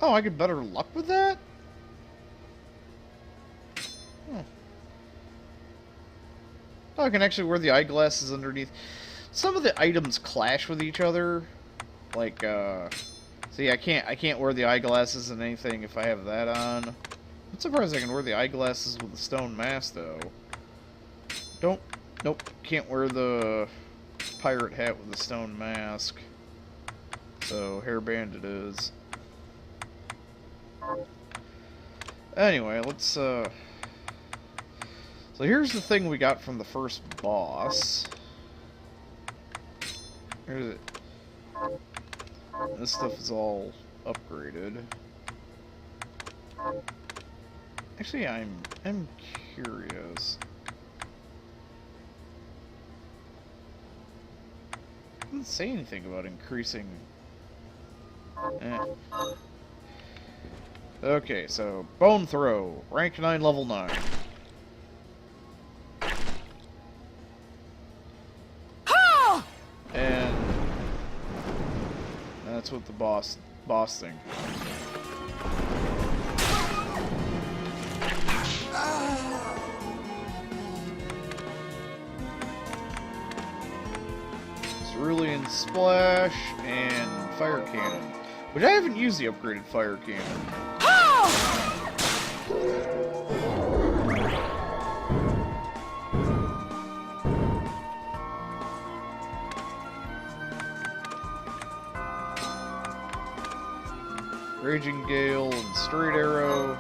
Oh, I get better luck with that? Oh, I can actually wear the eyeglasses underneath. Some of the items clash with each other. Like, See, I can't wear the eyeglasses and anything if I have that on. I'm surprised I can wear the eyeglasses with the stone mask, though. Nope, can't wear the pirate hat with the stone mask. So, hairband it is. Anyway, let's, So here's the thing we got from the first boss. Here's it. This stuff is all upgraded. Actually, I'm curious. It doesn't say anything about increasing. Okay, so bone throw, rank 9, level 9. And that's what the boss thing. Cerulean Splash and Fire Cannon, which I haven't used the upgraded Fire Cannon. Raging Gale and Straight Arrow.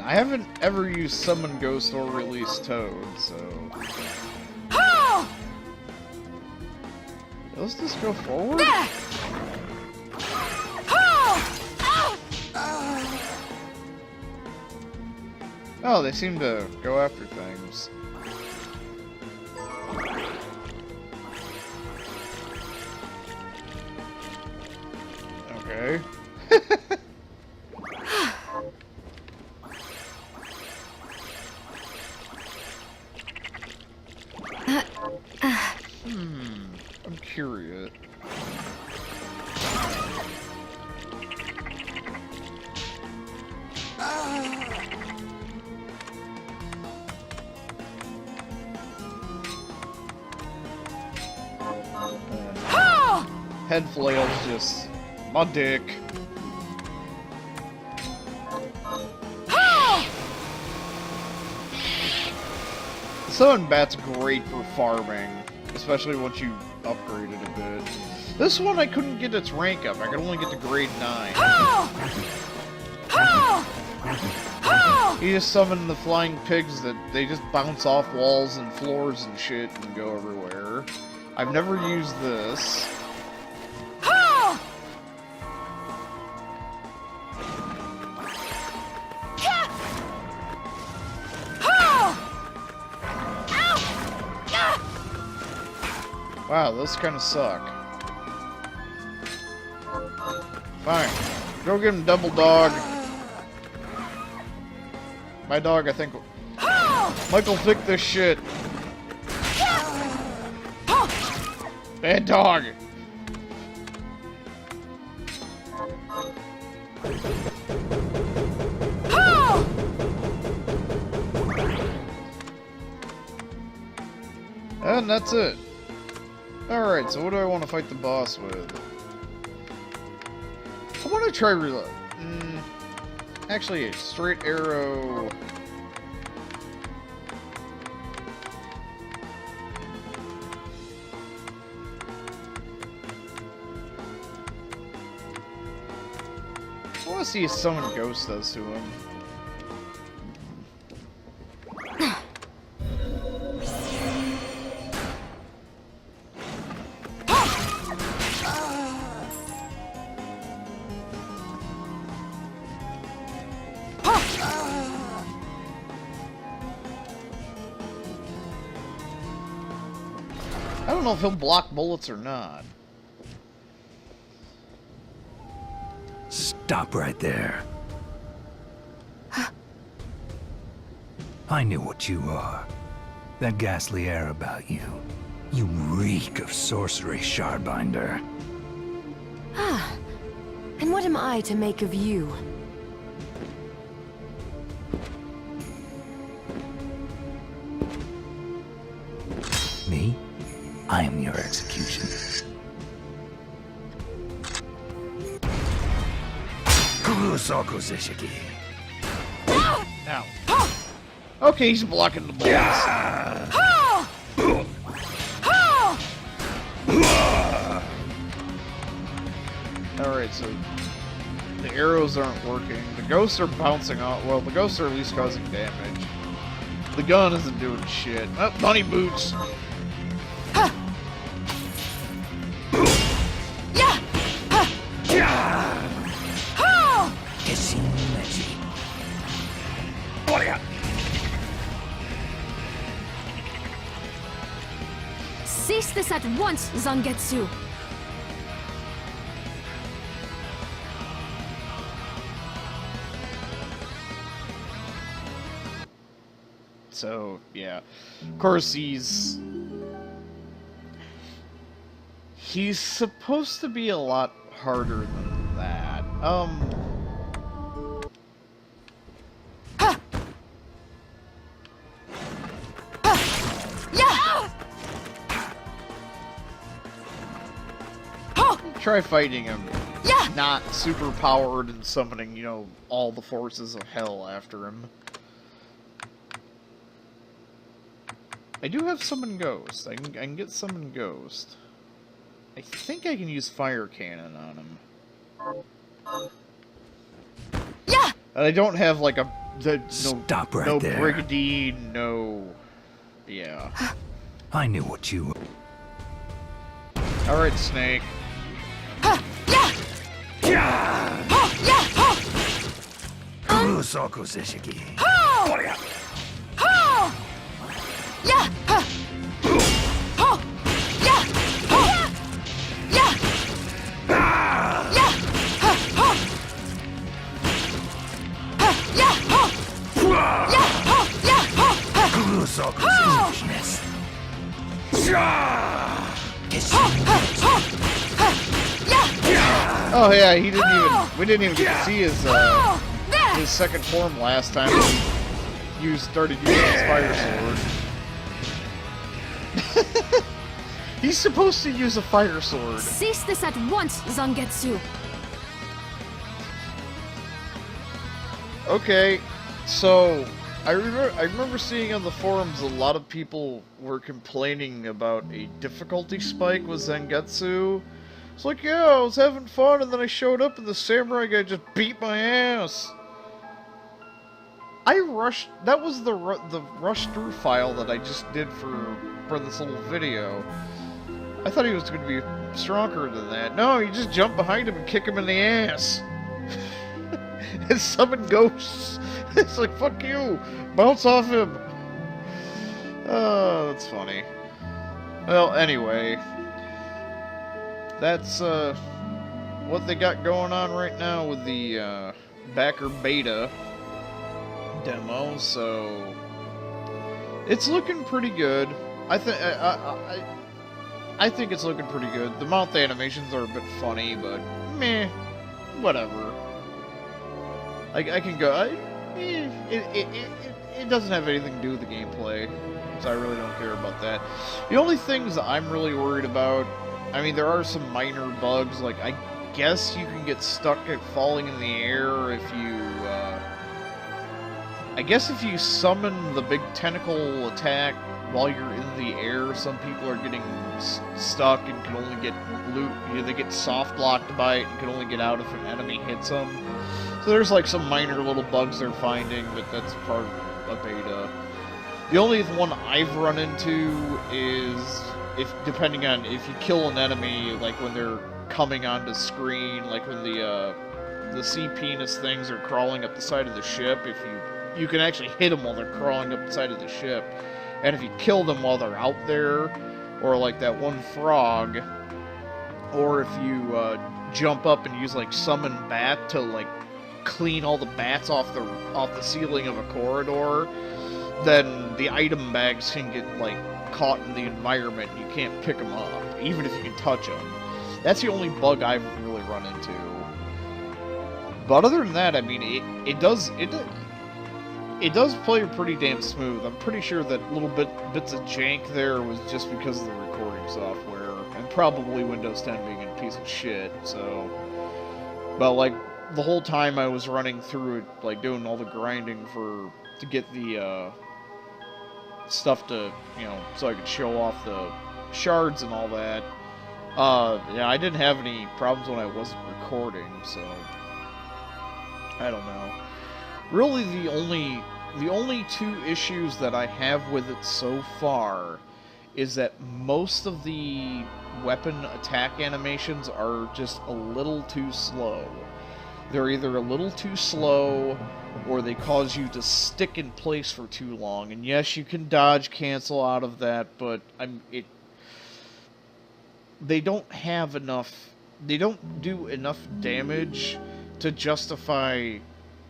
I haven't ever used Summon Ghost or Release Toad, so... Let's just go forward? Oh, they seem to go after things. Okay. I'm curious. Head flail's just my dick. The Summon Bat's great for farming, especially once you upgrade it a bit. This one I couldn't get its rank up. I could only get to grade 9. He just summoned the flying pigs that they just bounce off walls and floors and shit and go everywhere. I've never used this. Wow, those kind of suck. Fine. Go get him, double dog. My dog, I think... Michael, pick this shit. Bad dog. And that's it. Alright, so what do I want to fight the boss with? I want to try reload. Actually, a straight arrow. I want to see if Summon Ghost does to him. I don't know if he'll block bullets or not. Stop right there. I knew what you are. That ghastly air about you. You reek of sorcery, Shardbinder. Ah, and what am I to make of you? execution. Now. Okay, he's blocking the balls. Alright, so the arrows aren't working. The ghosts are bouncing off. Well, the ghosts are at least causing damage. The gun isn't doing shit. Oh, bunny boots! Cease this at once, Zangetsu! So, yeah. Of course, he's supposed to be a lot harder than that. Try fighting him. Not super powered and summoning, you know, all the forces of hell after him. I do have Summon Ghost. I can get Summon Ghost. I think I can use Fire Cannon on him. And I don't have, like, Stop right no there. Brigade, no... Yeah. I knew what you... Alright, Snake. Oh yeah, he didn't even. We didn't even get to see his second form last time he started using his fire sword. He's supposed to use a fire sword. Cease this at once, Zangetsu! Okay, so I remember seeing on the forums a lot of people were complaining about a difficulty spike with Zangetsu. It's like, yeah, I was having fun, and then I showed up, and the samurai guy just beat my ass. I rushed. That was the rush through file that I just did for this little video. I thought he was going to be stronger than that. No, you just jump behind him and kick him in the ass. And summon ghosts. It's like, fuck you, bounce off him. Oh, that's funny. Well, anyway. That's, what they got going on right now with the, backer beta demo, so... It's looking pretty good. I think it's looking pretty good. The mouth animations are a bit funny, but meh, whatever. I can go... It doesn't have anything to do with the gameplay, so I really don't care about that. The only things I'm really worried about... I mean, there are some minor bugs, like, I guess you can get stuck at falling in the air if you, I guess if you summon the big tentacle attack while you're in the air, some people are getting stuck and can only get loot, you know, they get soft blocked by it and can only get out if an enemy hits them. So there's, like, some minor little bugs they're finding, but that's part of a beta. The only one I've run into is... depending on if you kill an enemy, like when they're coming onto screen, like when the sea penis things are crawling up the side of the ship, if you can actually hit them while they're crawling up the side of the ship, and if you kill them while they're out there, or like that one frog, or if you jump up and use like summon bat to like clean all the bats off the ceiling of a corridor, then the item bags can get like caught in the environment and you can't pick them up, even if you can touch them. That's the only bug I've really run into. But other than that, I mean, it does play pretty damn smooth. I'm pretty sure that little bits of jank there was just because of the recording software. and probably Windows 10 being a piece of shit, so... But, like, the whole time I was running through it, like, doing all the grinding to get the, stuff to, you know, so I could show off the shards and all that, yeah, I didn't have any problems when I wasn't recording, so... I don't know. Really, the only two issues that I have with it so far is that most of the weapon attack animations are just a little too slow. They're either a little too slow, or they cause you to stick in place for too long. And yes, you can dodge cancel out of that, but they don't have enough... They don't do enough damage to justify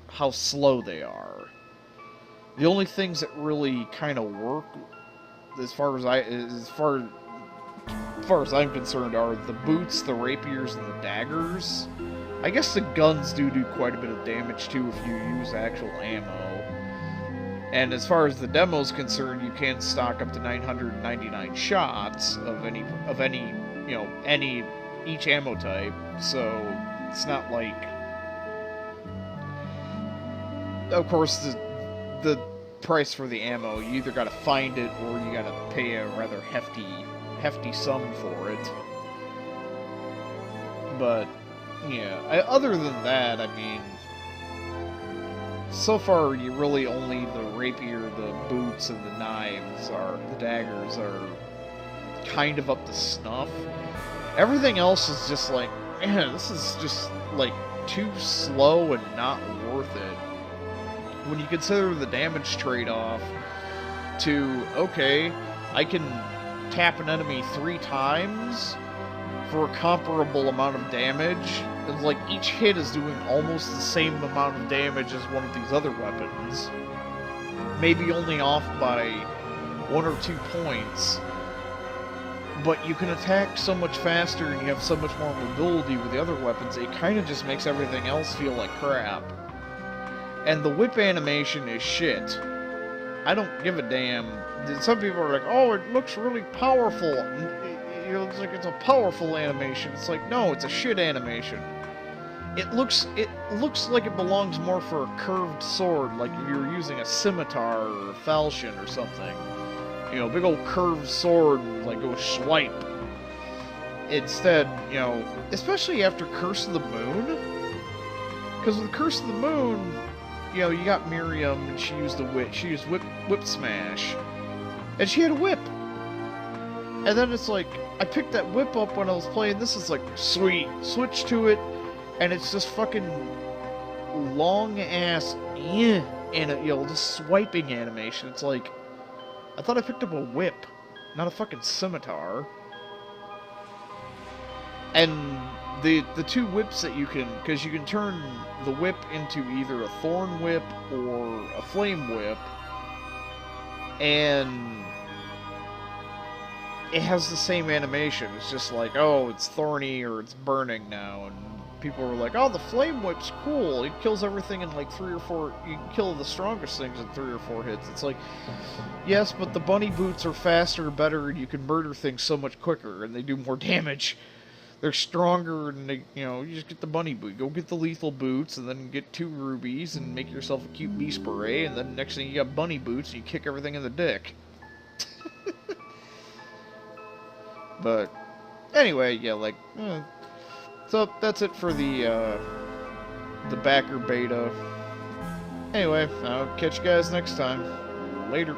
how slow they are. The only things that really kind of work, as far as I'm concerned, are the boots, the rapiers, and the daggers. I guess the guns do quite a bit of damage too if you use actual ammo. And as far as the demo's concerned, you can stock up to 999 shots of any you know, each ammo type. So it's not like, of course, the price for the ammo, you either gotta find it or you gotta pay a rather hefty sum for it. But yeah, other than that, I mean, so far you really only the rapier, the boots, and the knives the daggers are kind of up to snuff. Everything else is just like, man, this is just like too slow and not worth it. When you consider the damage trade-off to, okay, I can tap an enemy 3 times for a comparable amount of damage. It's like each hit is doing almost the same amount of damage as one of these other weapons. Maybe only off by 1 or 2 points. But you can attack so much faster and you have so much more mobility with the other weapons, it kind of just makes everything else feel like crap. And the whip animation is shit. I don't give a damn. Some people are like, oh, it looks really powerful. It looks like it's a powerful animation. It's like, no, it's a shit animation. It looks like it belongs more for a curved sword, like if you were using a scimitar or a falchion or something. You know, big old curved sword, like go swipe. Instead, you know, especially after Curse of the Moon. Because with Curse of the Moon, you know, you got Miriam, and she used the whip. She used whip smash, and she had a whip. And then it's like, I picked that whip up when I was playing. This is like, sweet. Switch to it, and it's just fucking long ass, and you know, just swiping animation. It's like, I thought I picked up a whip, not a fucking scimitar. And the 2 whips that you can, because you can turn the whip into either a thorn whip or a flame whip, and it has the same animation. It's just like, oh, it's thorny or it's burning now, and people were like, oh, the flame whip's cool. It kills everything in like 3 or 4. You can kill the strongest things in 3 or 4 hits. It's like, yes, but the bunny boots are faster, better, and you can murder things so much quicker, and they do more damage. They're stronger, and they, you know, you just get the bunny boot. Go get the lethal boots, and then get 2 rubies, and make yourself a cute beast beret, and then next thing you got bunny boots, and you kick everything in the dick. But anyway, yeah, like, so that's it for the backer beta. Anyway, I'll catch you guys next time. Later.